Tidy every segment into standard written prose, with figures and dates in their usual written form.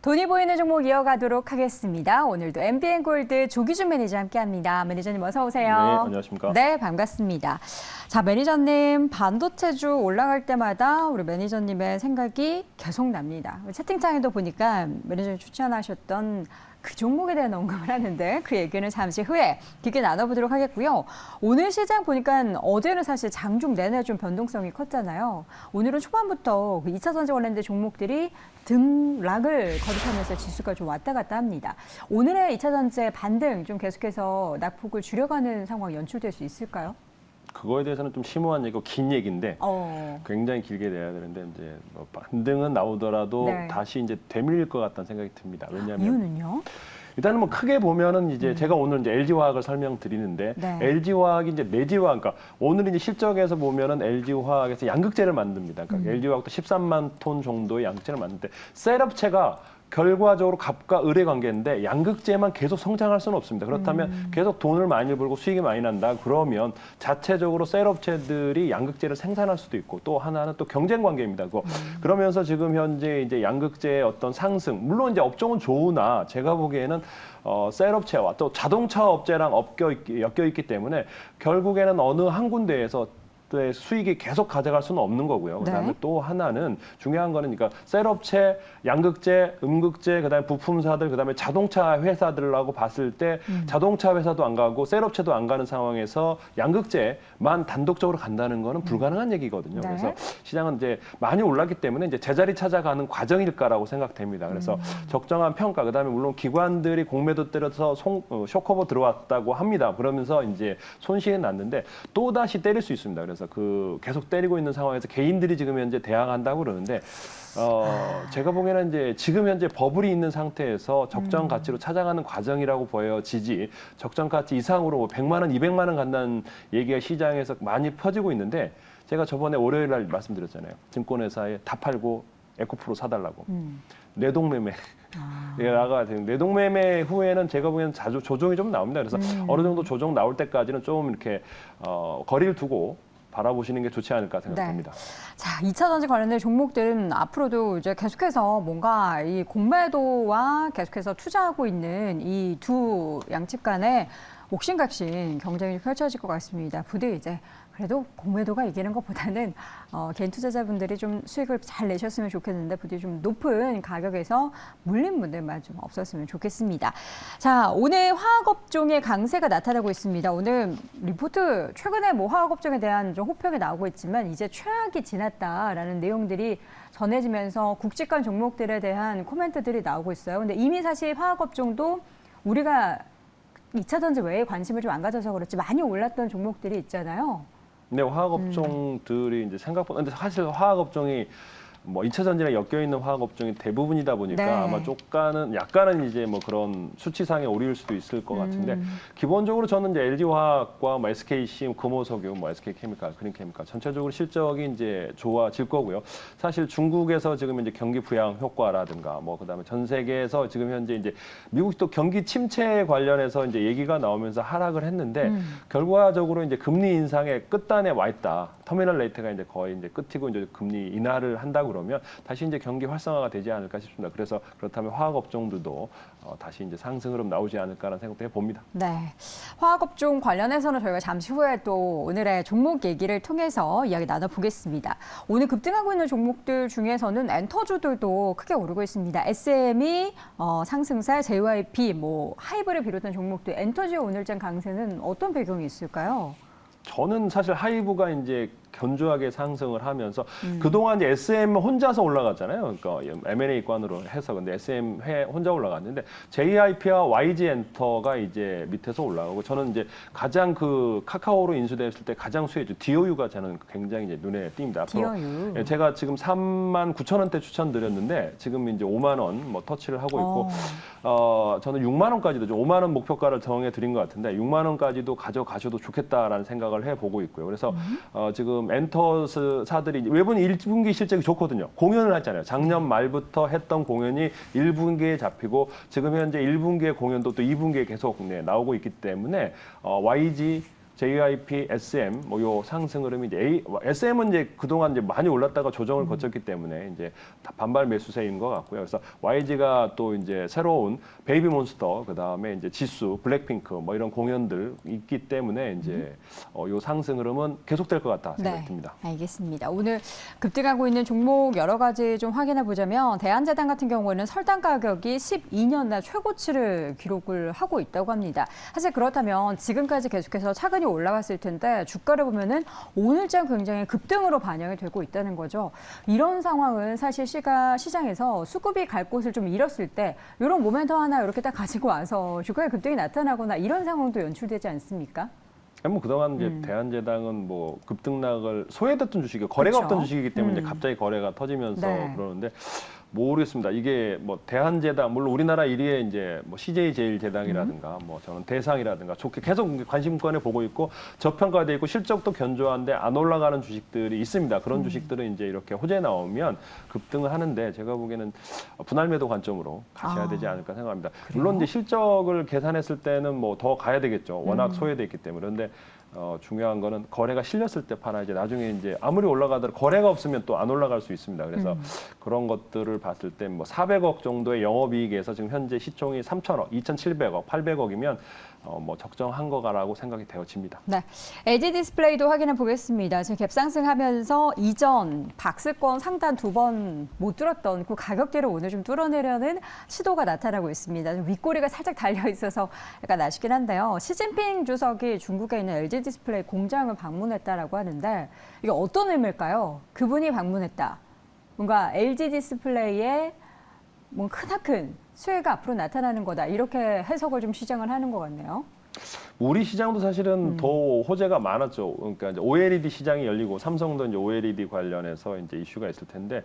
돈이 보이는 종목 이어가도록 하겠습니다. 오늘도 MBN골드 조기준 매니저 함께합니다. 매니저님 어서 오세요. 네, 안녕하십니까. 네, 반갑습니다. 자, 매니저님 반도체주 올라갈 때마다 우리 매니저님의 생각이 계속 납니다. 채팅창에도 보니까 매니저님 추천하셨던 그 종목에 대한 언급을 하는데 그 얘기는 잠시 후에 깊게 나눠보도록 하겠고요. 오늘 시장 보니까 어제는 사실 장중 내내 좀 변동성이 컸잖아요. 오늘은 초반부터 그 2차 전지 관련된 종목들이 등락을 거듭하면서 지수가 좀 왔다 갔다 합니다. 오늘의 2차 전지의 반등 좀 계속해서 낙폭을 줄여가는 상황 연출될 수 있을까요? 그거에 대해서는 좀 심오한 얘기고 긴 얘기인데 굉장히 길게 내야 되는데 이제 뭐 반등은 나오더라도 네. 다시 이제 되밀릴 것 같다는 생각이 듭니다. 왜냐하면 이유는요? 일단은 뭐 크게 보면은 이제 제가 오늘 이제 LG화학을 설명드리는데 네. LG화학이 이제 내지화학, 그러니까 오늘 이제 실적에서 보면은 LG화학에서 양극재를 만듭니다. 그러니까 LG화학도 13만 톤 정도의 양극재를 만드는데 셋업체가 결과적으로 값과 을의 관계인데 양극재만 계속 성장할 수는 없습니다. 그렇다면 계속 돈을 많이 벌고 수익이 많이 난다. 그러면 자체적으로 셀업체들이 양극재를 생산할 수도 있고 또 하나는 또 경쟁 관계입니다. 그러면서 지금 현재 이제 양극재의 어떤 상승, 물론 이제 업종은 좋으나 제가 보기에는 셀업체와 또 자동차 업체랑 엮여 있기 때문에 결국에는 어느 한 군데에서 수익이 계속 가져갈 수는 없는 거고요. 그다음에 네. 또 하나는 중요한 거는 그러니까 셀업체, 양극재, 음극재, 그다음에 부품사들, 그다음에 자동차 회사들하고 봤을 때 자동차 회사도 안 가고 셀업체도 안 가는 상황에서 양극재만 단독적으로 간다는 거는 불가능한 얘기거든요. 네. 그래서 시장은 이제 많이 올랐기 때문에 이제 제자리 찾아가는 과정일까라고 생각됩니다. 그래서 적정한 평가, 그다음에 물론 기관들이 공매도 때려서 쇼커버 들어왔다고 합니다. 그러면서 이제 손실이 났는데 또 다시 때릴 수 있습니다. 그래서 그 계속 때리고 있는 상황에서 개인들이 지금 현재 대항한다고 그러는데 제가 보기에는 이제 지금 현재 버블이 있는 상태에서 적정 가치로 찾아가는 과정이라고 보여지지 적정 가치 이상으로 뭐 100만 원, 200만 원 간다는 얘기가 시장에서 많이 퍼지고 있는데 제가 저번에 월요일 날 말씀드렸잖아요. 증권회사에 다 팔고 에코프로 사달라고. 뇌동매매. 뇌동매매 후에는 제가 보기에는 자주 조정이 좀 나옵니다. 그래서 어느 정도 조정 나올 때까지는 좀 이렇게 거리를 두고 바라보시는 게 좋지 않을까 생각합니다. 네. 자, 2차 전지 관련된 종목들은 앞으로도 이제 계속해서 뭔가 이 공매도와 계속해서 투자하고 있는 이 두 양측 간의 옥신각신 경쟁이 펼쳐질 것 같습니다. 부디 이제 그래도 공매도가 이기는 것보다는 개인 투자자분들이 좀 수익을 잘 내셨으면 좋겠는데 부디 좀 높은 가격에서 물린 분들만 좀 없었으면 좋겠습니다. 자, 오늘 화학업종의 강세가 나타나고 있습니다. 오늘 리포트 최근에 뭐 화학업종에 대한 좀 호평이 나오고 있지만 이제 최악이 지났다라는 내용들이 전해지면서 굵직한 종목들에 대한 코멘트들이 나오고 있어요. 근데 이미 사실 화학업종도 우리가 2차 전지 외에 관심을 좀 안 가져서 그렇지 많이 올랐던 종목들이 있잖아요. 네, 화학업종들이 이제 생각보다 근데 사실 화학업종이 뭐 2차 전지랑 엮여 있는 화학업종이 대부분이다 보니까 네. 아마 약간은 이제 뭐 그런 수치상의 오류일 수도 있을 것 같은데 기본적으로 저는 이제 LG화학과 뭐 SKC, 금호석유, 뭐 SK케미칼, 그린케미칼 전체적으로 실적이 이제 좋아질 거고요. 사실 중국에서 지금 이제 경기 부양 효과라든가 뭐 그다음에 전 세계에서 지금 현재 이제 미국도 경기 침체 관련해서 이제 얘기가 나오면서 하락을 했는데 결과적으로 이제 금리 인상의 끝단에 와 있다. 터미널 레이트가 이제 거의 이제 끝이고 이제 금리 인하를 한다고 그러면 다시 이제 경기 활성화가 되지 않을까 싶습니다. 그래서 그렇다면 화학업종들도 다시 이제 상승 흐름 나오지 않을까라는 생각도 해봅니다. 네, 화학업종 관련해서는 저희가 잠시 후에 또 오늘의 종목 얘기를 통해서 이야기 나눠보겠습니다. 오늘 급등하고 있는 종목들 중에서는 엔터주들도 크게 오르고 있습니다. SME, 상승세, JYP, 뭐 하이브를 비롯한 종목들 엔터주의 오늘장 강세는 어떤 배경이 있을까요? 저는 사실 하이브가 이제 견조하게 상승을 하면서 그동안 이제 SM 혼자서 올라갔잖아요. 그러니까 M&A관으로 해서 근데 SM 혼자 올라갔는데 JYP와 YG 엔터가 이제 밑에서 올라가고 저는 이제 가장 그 카카오로 인수됐을 때 가장 수혜주 DOU가 저는 굉장히 이제 눈에 띕니다. 앞으로 DOU. 제가 지금 39,000원대 추천드렸는데 지금 이제 5만 원 뭐 터치를 하고 있고 저는 6만 원까지도 5만 원 목표가를 정해 드린 것 같은데 6만 원까지도 가져가셔도 좋겠다라는 생각을 해보고 있고요. 그래서 지금 엔터사들이 외분 1분기 실적이 좋거든요. 공연을 했잖아요. 작년 말부터 했던 공연이 1분기에 잡히고 지금 현재 1분기의 공연도 또 2분기에 계속 나오고 있기 때문에 YG JYP, SM 뭐 요 상승 흐름이 이제 SM은 이제 그동안 이제 많이 올랐다가 조정을 거쳤기 때문에 이제 다 반발 매수세인 것 같고요. 그래서 YG가 또 이제 새로운 베이비몬스터 그다음에 이제 지수, 블랙핑크 뭐 이런 공연들 있기 때문에 이제 요 상승 흐름은 계속될 것 같다 생각이 듭니다. 알겠습니다. 오늘 급등하고 있는 종목 여러 가지 좀 확인해 보자면 대한제당 같은 경우에는 설탕 가격이 12년날 최고치를 기록을 하고 있다고 합니다. 사실 그렇다면 지금까지 계속해서 차근히 올라갔을 텐데 주가를 보면은 오늘장 굉장히 급등으로 반영이 되고 있다는 거죠. 이런 상황은 사실 시장에서 수급이 갈 곳을 좀 잃었을 때 이런 모멘텀 하나 이렇게 딱 가지고 와서 주가의 급등이 나타나거나 이런 상황도 연출되지 않습니까? 뭐 그동안 이제 대한제당은 뭐 급등락을 소외됐던 주식이 거래가 그쵸. 없던 주식이기 때문에 갑자기 거래가 터지면서 네. 그러는데 모르겠습니다. 이게 뭐 대한제당 물론 우리나라 1위에 이제 뭐 CJ제일제당이라든가 뭐 저는 대상이라든가 좋게 계속 관심권에 보고 있고 저평가돼 있고 실적도 견조한데 안 올라가는 주식들이 있습니다. 그런 주식들은 이제 이렇게 호재에 나오면 급등을 하는데 제가 보기에는 분할 매도 관점으로 가셔야 되지 않을까 생각합니다. 물론 이제 실적을 계산했을 때는 뭐 더 가야 되겠죠. 워낙 소외돼 있기 때문에. 그런데 중요한 거는 거래가 실렸을 때 파나 이제 나중에 이제 아무리 올라가더라도 거래가 없으면 또 안 올라갈 수 있습니다. 그래서 그런 것들을 봤을 때 뭐 400억 정도의 영업이익에서 지금 현재 시총이 3,000억, 2,700억, 800억이면 뭐 적정한 거가라고 생각이 되어집니다. 네, LG 디스플레이도 확인해 보겠습니다. 지금 갭상승하면서 이전 박스권 상단 2번 못 뚫었던 그 가격대를 오늘 좀 뚫어내려는 시도가 나타나고 있습니다. 좀 윗꼬리가 살짝 달려 있어서 약간 아쉽긴 한데요. 시진핑 주석이 중국에 있는 LG 디스플레이 공장을 방문했다라고 하는데 이게 어떤 의미일까요? 그분이 방문했다. 뭔가 LG 디스플레이에 뭔가 크나큰 수혜가 앞으로 나타나는 거다. 이렇게 해석을 좀 시장을 하는 것 같네요. 우리 시장도 사실은 더 호재가 많았죠. 그러니까 이제 OLED 시장이 열리고 삼성도 이제 OLED 관련해서 이제 이슈가 있을 텐데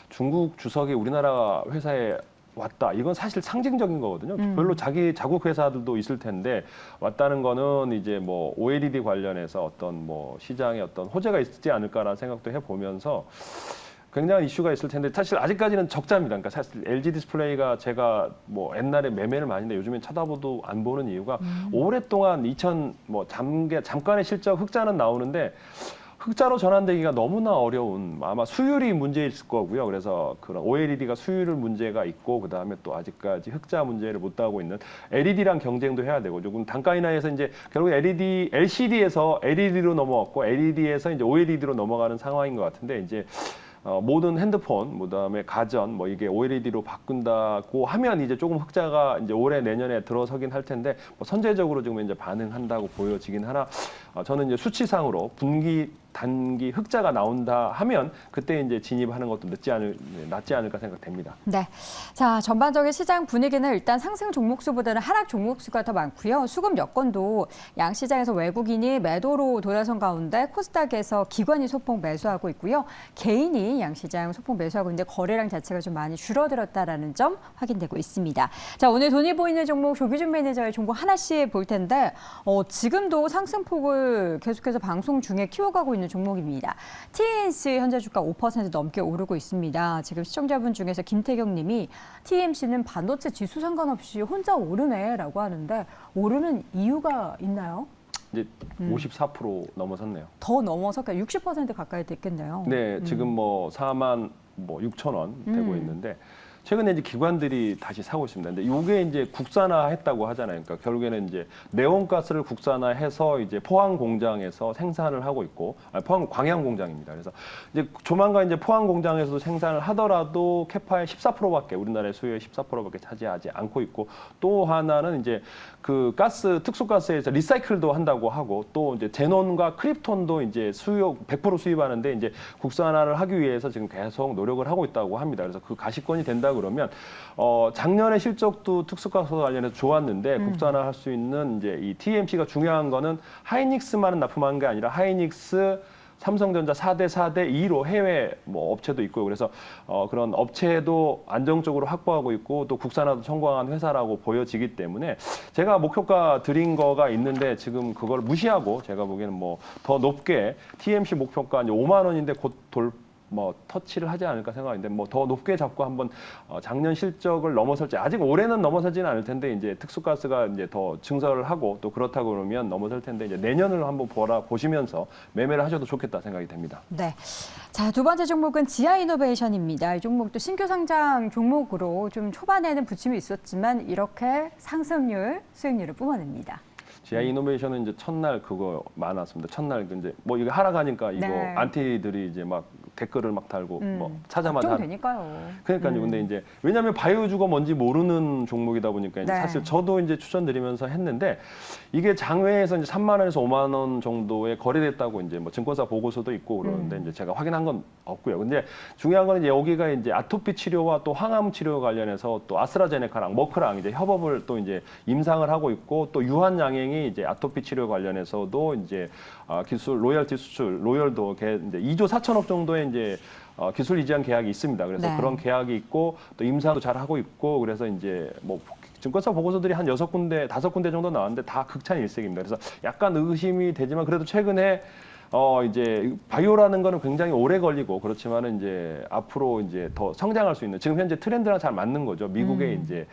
중국 주석이 우리나라 회사에 왔다. 이건 사실 상징적인 거거든요. 별로 자기 자국 회사들도 있을 텐데 왔다는 거는 이제 뭐 OLED 관련해서 어떤 뭐 시장에 어떤 호재가 있지 않을까라는 생각도 해보면서 굉장한 이슈가 있을 텐데 사실 아직까지는 적자입니다. 그러니까 사실 LG 디스플레이가 제가 뭐 옛날에 매매를 많이 했는데 요즘엔 쳐다보도 안 보는 이유가 오랫동안 잠깐의 실적 흑자는 나오는데 흑자로 전환되기가 너무나 어려운 아마 수율이 문제일 거고요. 그래서 그런 OLED가 수율 문제가 있고 그다음에 또 아직까지 흑자 문제를 못 따고 있는 LED랑 경쟁도 해야 되고 조금 단가 인하에서 이제 결국 LCD에서 LED로 넘어왔고 LED에서 이제 OLED로 넘어가는 상황인 것 같은데 이제 모든 핸드폰, 그다음에 가전, 뭐 이게 OLED로 바꾼다고 하면 이제 조금 흑자가 이제 올해 내년에 들어서긴 할 텐데 뭐 선제적으로 지금 이제 반응한다고 보여지긴 하나 저는 이제 수치상으로 분기 단기 흑자가 나온다 하면 그때 이제 진입하는 것도 낫지 않을까 생각됩니다. 네. 자, 전반적인 시장 분위기는 일단 상승 종목수보다는 하락 종목수가 더 많고요. 수급 여건도 양 시장에서 외국인이 매도로 돌아선 가운데 코스닥에서 기관이 소폭 매수하고 있고요. 개인이 양 시장 소폭 매수하고 있는데 거래량 자체가 좀 많이 줄어들었다라는 점 확인되고 있습니다. 자, 오늘 돈이 보이는 종목 조기준 매니저의 종목 하나씩 볼 텐데 지금도 상승폭을 계속해서 방송 중에 키워가고 있는 종목입니다. TMC 현재 주가 5% 넘게 오르고 있습니다. 지금 시청자분 중에서 김태경 님이 TMC는 반도체 지수 상관없이 혼자 오르네라고 하는데 오르는 이유가 있나요? 이제 54% 넘어섰네요. 더 넘어서 60% 가까이 됐겠네요. 네, 지금 뭐 4만 6천 원 되고 있는데 최근에 이제 기관들이 다시 사고 있습니다. 근데 이게 이제 국산화했다고 하잖아요. 그러니까 결국에는 이제 네온가스를 국산화해서 이제 포항 공장에서 생산을 하고 있고, 포항 광양 공장입니다. 그래서 이제 조만간 이제 포항 공장에서도 생산을 하더라도 캐파의 14%밖에 우리나라의 수요의 14%밖에 차지하지 않고 있고, 또 하나는 이제 그 가스 특수가스에서 리사이클도 한다고 하고, 또 이제 제논과 크립톤도 이제 수요 100% 수입하는데 이제 국산화를 하기 위해서 지금 계속 노력을 하고 있다고 합니다. 그래서 그 가시권이 된다 그러면 작년에 실적도 특수가스 관련해서 좋았는데 국산화할 수 있는 이제 이 TMC가 중요한 거는 하이닉스만은 납품한 게 아니라 하이닉스 삼성전자 4대 2로 해외 뭐 업체도 있고요. 그래서 그런 업체도 안정적으로 확보하고 있고 또 국산화도 성공한 회사라고 보여지기 때문에 제가 목표가 드린 거가 있는데 지금 그걸 무시하고 제가 보기에는 뭐 더 높게 TMC 목표가 이제 5만 원인데 곧 뭐 터치를 하지 않을까 생각하는데 뭐 더 높게 잡고 한번 작년 실적을 넘어설지 아직 올해는 넘어서지는 않을 텐데 이제 특수가스가 이제 더 증설을 하고 또 그렇다고 그러면 넘어설 텐데 이제 내년을 한번 보시면서 매매를 하셔도 좋겠다 생각이 됩니다. 네. 자, 두 번째 종목은 지아이노베이션입니다. 이 종목도 신규 상장 종목으로 좀 초반에는 부침이 있었지만 이렇게 상승률, 수익률을 뿜어냅니다. 지아이노베이션은 이제 첫날 그거 많았습니다. 첫날 이제 뭐 이게 하락하니까 이거 네. 안티들이 이제 막 댓글을 막 달고 뭐 찾아마자 걱정되니까요. 그러니까요. 근데 이제 왜냐하면 바이오주가 뭔지 모르는 종목이다 보니까 이제 네. 사실 저도 이제 추천드리면서 했는데 이게 장외에서 이제 3만 원에서 5만 원 정도에 거래됐다고 이제 뭐 증권사 보고서도 있고 그러는데 이제 제가 확인한 건 없고요. 근데 중요한 건 이제 여기가 이제 아토피 치료와 또 항암 치료 관련해서 또 아스트라제네카랑 머크랑 이제 협업을 또 이제 임상을 하고 있고 또 유한 양행이 이제 아토피 치료 관련해서도 이제 기술 로열티 수출 로열도 이제 2조 4천억 정도의 이제 기술 이전 계약이 있습니다. 그래서 네. 그런 계약이 있고 또 임상도 잘 하고 있고 그래서 이제 뭐 증권사 보고서들이 한 6군데, 5군데 정도 나왔는데 다 극찬 일색입니다. 그래서 약간 의심이 되지만 그래도 최근에 이제 바이오라는 거는 굉장히 오래 걸리고 그렇지만은 이제 앞으로 이제 더 성장할 수 있는 지금 현재 트렌드랑 잘 맞는 거죠. 미국에 이제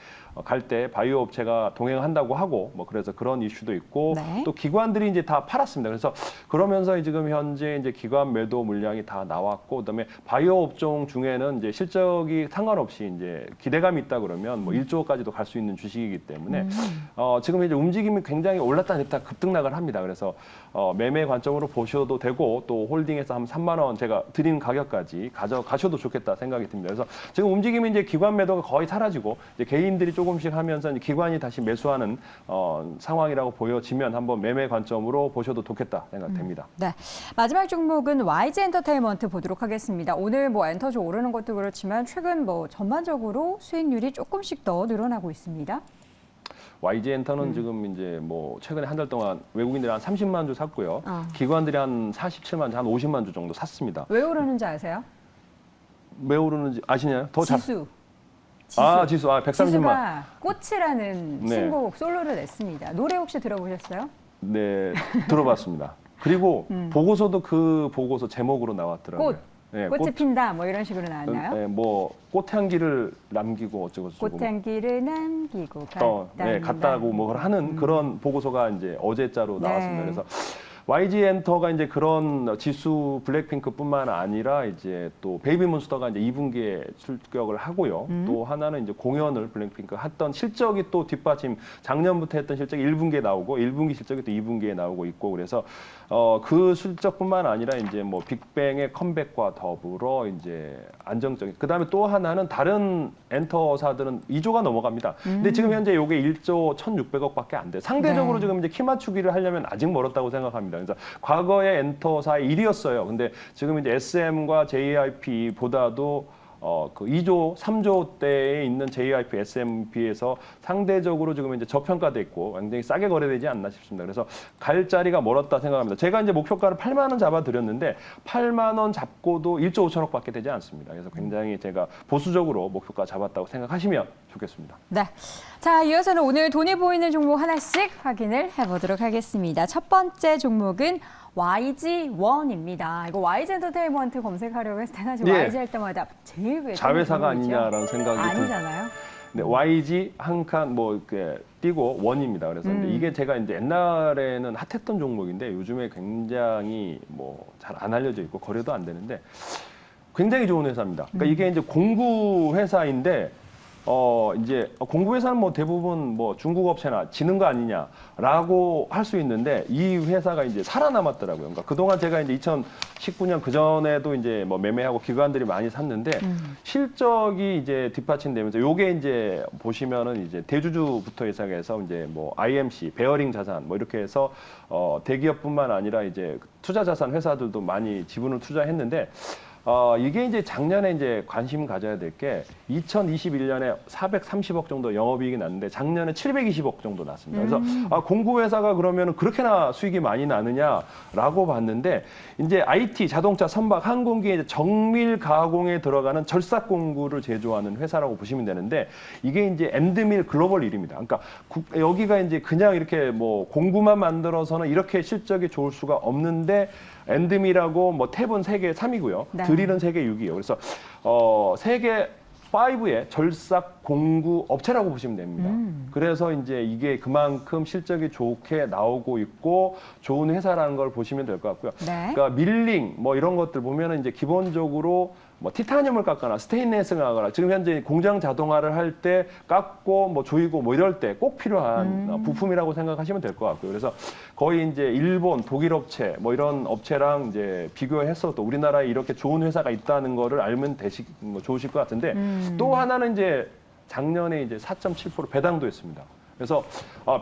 갈 때 바이오 업체가 동행한다고 하고 뭐 그래서 그런 이슈도 있고 네. 또 기관들이 이제 다 팔았습니다. 그래서 그러면서 지금 현재 이제 기관 매도 물량이 다 나왔고 그다음에 바이오 업종 중에는 이제 실적이 상관없이 이제 기대감이 있다 그러면 뭐 1조까지도 갈 수 있는 주식이기 때문에 지금 이제 움직임이 굉장히 올랐다 내렸다 급등락을 합니다. 그래서 매매 관점으로 보셔도 되고 또 홀딩해서 한 3만 원 제가 드린 가격까지 가져가셔도 좋겠다 생각이 듭니다. 그래서 지금 움직임이 이제 기관 매도가 거의 사라지고 이제 개인들이 조금씩 하면서 이제 기관이 다시 매수하는 상황이라고 보여지면 한번 매매 관점으로 보셔도 좋겠다 생각됩니다. 네. 마지막 종목은 YG 엔터테인먼트 보도록 하겠습니다. 오늘 뭐 엔터주 오르는 것도 그렇지만 최근 뭐 전반적으로 수익률이 조금씩 더 늘어나고 있습니다. YG 엔터는 지금 이제 뭐 최근에 한 달 동안 외국인들이 한 30만 주 샀고요. 기관들이 한 47만 주, 한 50만 주 정도 샀습니다. 왜 오르는지 아세요? 왜 오르는지 아시나요? 지수. 지수. 130만. 지수가 꽃이라는 네. 신곡 솔로를 냈습니다. 노래 혹시 들어보셨어요? 네, 들어봤습니다. 그리고 보고서도 그 보고서 제목으로 나왔더라고요. 꽃. 네, 꽃이 핀다 뭐 이런 식으로 나왔나요? 네, 뭐 꽃향기를 남기고 어쩌고저쩌고. 꽃향기를 남기고 갔다고 뭐 하는 그런 보고서가 이제 어제자로 네. 나왔습니다. 그래서 YG 엔터가 이제 그런 지수 블랙핑크뿐만 아니라 이제 또 베이비몬스터가 이제 2분기에 출격을 하고요. 또 하나는 이제 공연을 블랙핑크 했던 실적이 또 뒷받침 작년부터 했던 실적이 1분기에 나오고 1분기 실적이 또 2분기에 나오고 있고 그래서 그 실적뿐만 아니라 이제 뭐 빅뱅의 컴백과 더불어 이제 안정적인 그다음에 또 하나는 다른 엔터사들은 2조가 넘어갑니다. 근데 지금 현재 요게 1조 1,600억밖에 안 돼. 상대적으로 네. 지금 이제 키 맞추기를 하려면 아직 멀었다고 생각합니다. 그래서 과거의 엔터사의 1위였어요. 근데 지금 이제 SM과 JYP보다도 그 2조, 3조 대에 있는 JYP, SMP에서 상대적으로 지금 이제 저평가돼 있고 굉장히 싸게 거래되지 않나 싶습니다. 그래서 갈 자리가 멀었다 생각합니다. 제가 이제 목표가를 8만 원 잡아드렸는데 8만 원 잡고도 1조 5천억밖에 되지 않습니다. 그래서 굉장히 제가 보수적으로 목표가 잡았다고 생각하시면 좋겠습니다. 네. 자, 이어서는 오늘 돈이 보이는 종목 하나씩 확인을 해보도록 하겠습니다. 첫 번째 종목은 YG1입니다. 이거 YG 엔터테인먼트 검색하려고 했을 때나 지금 예. YG 할 때마다 제일 왜 자회사가 종목이죠? 아니냐라는 생각이 아니잖아요. 네, YG 한 칸 뭐 이렇게 띄고 원입니다. 그래서 이제 이게 제가 이제 옛날에는 핫했던 종목인데 요즘에 굉장히 뭐 잘 안 알려져 있고 거래도 안 되는데 굉장히 좋은 회사입니다. 그러니까 이게 이제 공구 회사인데 이제 공구 회사는 뭐 대부분 뭐 중국 업체나 지는 거 아니냐라고 할 수 있는데 이 회사가 이제 살아남았더라고요. 그러니까 그동안 제가 이제 2019년 그 전에도 이제 뭐 매매하고 기관들이 많이 샀는데 실적이 이제 뒷받침되면서 요게 이제 보시면은 이제 대주주부터 시작해서 이제 뭐 IMC, 베어링 자산 뭐 이렇게 해서 대기업뿐만 아니라 이제 투자 자산 회사들도 많이 지분을 투자했는데 이게 이제 작년에 이제 관심 가져야 될 게 2021년에 430억 정도 영업이익이 났는데 작년에 720억 정도 났습니다. 그래서 공구 회사가 그러면 그렇게나 수익이 많이 나느냐라고 봤는데 이제 IT, 자동차, 선박, 항공기의 이제 정밀 가공에 들어가는 절삭 공구를 제조하는 회사라고 보시면 되는데 이게 이제 엔드밀 글로벌 1위입니다. 그러니까 여기가 이제 그냥 이렇게 뭐 공구만 만들어서는 이렇게 실적이 좋을 수가 없는데 엔드밀하고 뭐 탭은 세계 3위고요. 네. 드릴은 세계 6위예요. 그래서 세계 5의 절삭 공구 업체라고 보시면 됩니다. 그래서 이제 이게 그만큼 실적이 좋게 나오고 있고 좋은 회사라는 걸 보시면 될 것 같고요. 네. 그러니까 밀링 뭐 이런 것들 보면은 이제 기본적으로 뭐 티타늄을 깎거나 스테인레스를 하거나 지금 현재 공장 자동화를 할 때 깎고 뭐 조이고 뭐 이럴 때 꼭 필요한 부품이라고 생각하시면 될 것 같고요. 그래서 거의 이제 일본, 독일 업체 뭐 이런 업체랑 이제 비교해서 또 우리나라에 이렇게 좋은 회사가 있다는 거를 알면 좋으실 것 같은데 또 하나는 이제 작년에 이제 4.7% 배당도 했습니다. 그래서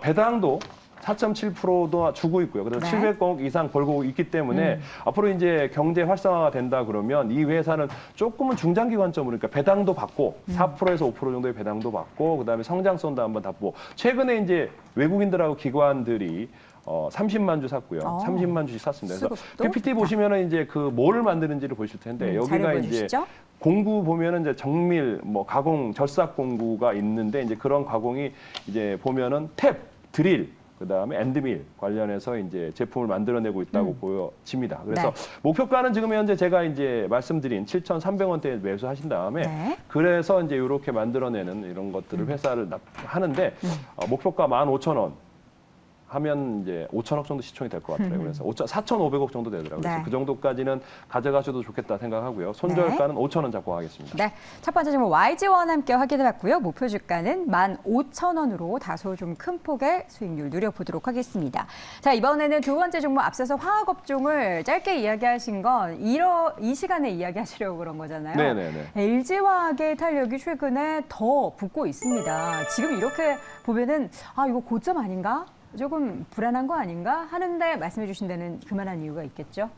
배당도 4.7%도 주고 있고요. 그래서 네. 700억 이상 벌고 있기 때문에 앞으로 이제 경제 활성화가 된다 그러면 이 회사는 조금은 중장기 관점으로 그러니까 배당도 받고 4%에서 5% 정도의 배당도 받고 그다음에 성장성도 한번 받고 최근에 이제 외국인들하고 기관들이 30만 주 샀고요. 30만 주씩 샀습니다. 그래서 수급도 PPT 좋다. 보시면은 이제 그 뭐를 만드는지를 보실 텐데 자료 여기가 이제 보여주시죠? 공구 보면은 이제 정밀 뭐 가공 절삭 공구가 있는데 이제 그런 가공이 이제 보면은 탭, 드릴 그다음에 엔드밀 관련해서 이제 제품을 만들어내고 있다고 보여집니다. 그래서 네. 목표가는 지금 현재 제가 이제 말씀드린 7,300원대에 매수하신 다음에 네. 그래서 이제 이렇게 만들어내는 이런 것들을 회사를 하는데 목표가 15,000원. 하면 이제 5천억 정도 시총이 될 것 같더라고요. 그래서 4,500억 정도 되더라고요. 네. 그래서 그 정도까지는 가져가셔도 좋겠다 생각하고요. 손절가는 5,000원 잡고 가겠습니다. 네, 첫 번째 종목 YG원 함께 확인해봤고요. 목표 주가는 15,000원으로 다소 좀 큰 폭의 수익률 누려보도록 하겠습니다. 자, 이번에는 두 번째 종목 앞서서 화학업종을 짧게 이야기하신 건 이 시간에 이야기하시려고 그런 거잖아요. 네네네. LG화학의 탄력이 최근에 더 붙고 있습니다. 지금 이렇게 보면은 이거 고점 아닌가? 조금 불안한 거 아닌가 하는데 말씀해 주신 데는 그만한 이유가 있겠죠?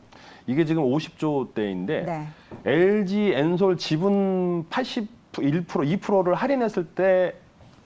이게 지금 50조대인데 네. LG 엔솔 지분 81%, 2%를 할인했을 때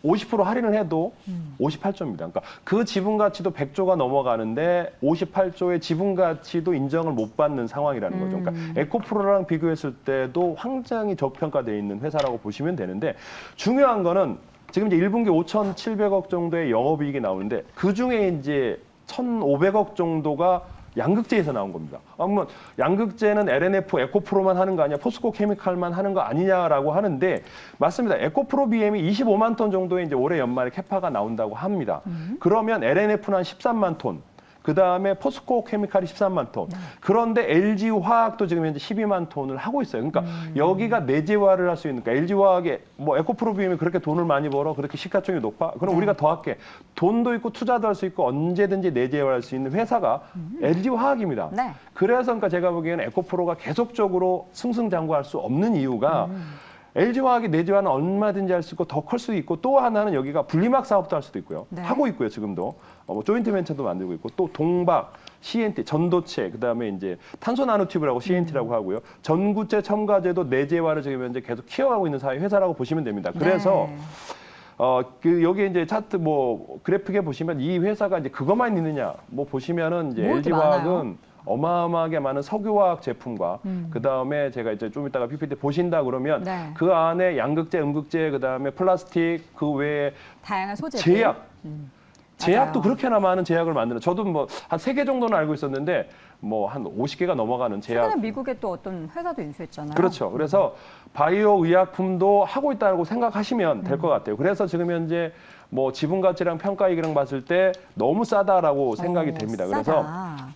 50% 할인을 해도 58조입니다. 그러니까 그 지분 가치도 100조가 넘어가는데 58조의 지분 가치도 인정을 못 받는 상황이라는 거죠. 그러니까 에코프로랑 비교했을 때도 굉장히 저평가되어 있는 회사라고 보시면 되는데 중요한 거는 지금 이제 1분기 5,700억 정도의 영업이익이 나오는데 그 중에 이제 1,500억 정도가 양극재에서 나온 겁니다. 그러면 양극재는 LNF, 에코프로만 하는 거 아니야? 포스코 케미칼만 하는 거 아니냐라고 하는데 맞습니다. 에코프로 BM이 25만 톤 정도의 이제 올해 연말에 캐파가 나온다고 합니다. 그러면 LNF는 한 13만 톤. 그 다음에 포스코 케미칼이 13만 톤. 그런데 LG 화학도 지금 현재 12만 톤을 하고 있어요. 그러니까 여기가 내재화를 할 수 있는, 그러니까 LG 화학에 뭐 에코프로비움이 그렇게 돈을 많이 벌어, 그렇게 시가총이 높아? 그럼 우리가 더 할게. 돈도 있고 투자도 할 수 있고 언제든지 내재화할 수 있는 회사가 LG 화학입니다. 네. 그래서 그러니까 제가 보기에는 에코프로가 계속적으로 승승장구할 수 없는 이유가 LG화학이 내재화는 얼마든지 할 수 있고 더 클 수도 있고 또 하나는 여기가 분리막 사업도 할 수도 있고요. 네. 하고 있고요, 지금도. 뭐 조인트 벤처도 만들고 있고 또 동박, CNT, 전도체, 그다음에 이제 탄소 나노튜브라고 CNT라고 하고요. 전구체, 첨가제도 내재화를 지금 현재 계속 키워가고 있는 사회 회사라고 보시면 됩니다. 그래서 네. 여기에 이제 차트 뭐 그래픽에 보시면 이 회사가 이제 그것만 있느냐 뭐 보시면은 이제 뭐 이렇게 LG화학은 많아요? 어마어마하게 많은 석유화학 제품과 그다음에 제가 이제 좀 이따가 PPT 보신다 그러면 네. 그 안에 양극재, 음극재, 그다음에 플라스틱, 그 외에 다양한 소재들. 제약, 제약도 맞아요. 그렇게나 많은 제약을 만드는 저도 뭐 한 3개 정도는 알고 있었는데 뭐 한 50개가 넘어가는 제약. 최근에 미국의 또 어떤 회사도 인수했잖아요. 그렇죠. 그래서 바이오 의약품도 하고 있다고 생각하시면 될 것 같아요. 그래서 지금 현재 뭐 지분 가치랑 평가이익이랑 봤을 때 너무 싸다라고 생각이 됩니다. 그래서 싸다.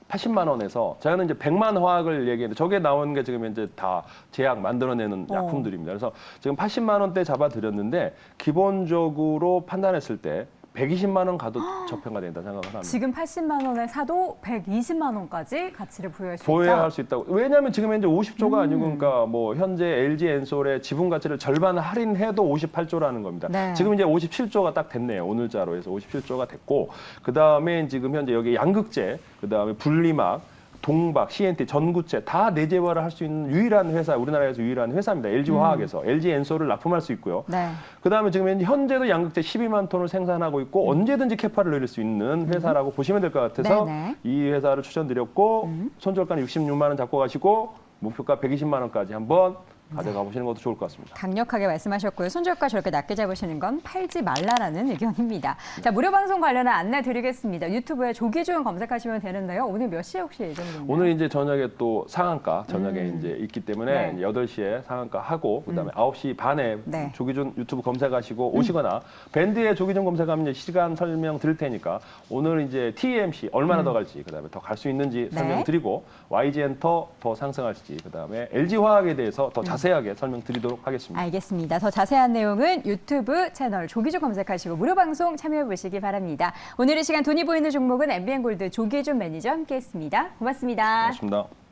80만 원에서 저는 이제 100만 화학을 얘기했는데 저게 나오는 게 지금 현재 다 제약 만들어내는 약품들입니다. 그래서 지금 80만 원대 잡아드렸는데 기본적으로 판단했을 때 120만 원 가도 저평가 된다 생각을 합니다. 지금 80만 원에 사도 120만 원까지 가치를 부여할 수 있다. 보유할 수 있다고. 왜냐하면 지금 현재 50조가 아니고 그러니까 뭐 현재 LG 엔솔의 지분 가치를 절반 할인해도 58조라는 겁니다. 네. 지금 이제 57조가 딱 됐네요. 오늘자로 해서 57조가 됐고 그다음에 지금 현재 여기 양극재, 그다음에 분리막, 동박, CNT, 전구체 다 내재화를 할 수 있는 유일한 회사, 우리나라에서 유일한 회사입니다. LG화학에서. LG 엔솔을 납품할 수 있고요. 네. 그다음에 지금 현재도 양극재 12만 톤을 생산하고 있고 언제든지 캐파를 늘릴 수 있는 회사라고 보시면 될 것 같아서 네네. 이 회사를 추천드렸고 손절가는 66만 원 잡고 가시고 목표가 120만 원까지 한번 가져가 보시는 것도 좋을 것 같습니다. 강력하게 말씀하셨고요. 손절가 저렇게 낮게 잡으시는 건 팔지 말라라는 의견입니다. 자, 무료 방송 관련한 안내 드리겠습니다. 유튜브에 조기준 검색하시면 되는데요. 오늘 몇 시에 혹시 예정입니까? 오늘 이제 저녁에 또 상한가 저녁에 이제 있기 때문에 네. 8시에 상한가 하고 그다음에 9시 반에 네. 조기준 유튜브 검색하시고 오시거나 밴드에 조기준 검색하면 이제 시간 설명 드릴 테니까 오늘 이제 TMC 얼마나 더 갈지 그다음에 더 갈 수 있는지 네. 설명드리고 YG엔터 더 상승할지 그다음에 LG화학에 대해서 더 자세하게 설명드리도록 하겠습니다. 알겠습니다. 더 자세한 내용은 유튜브 채널 조기준 검색하시고 무료 방송 참여해 보시기 바랍니다. 오늘 이 시간 돈이 보이는 종목은 MBN골드 조기준 매니저 함께했습니다. 고맙습니다. 고맙습니다.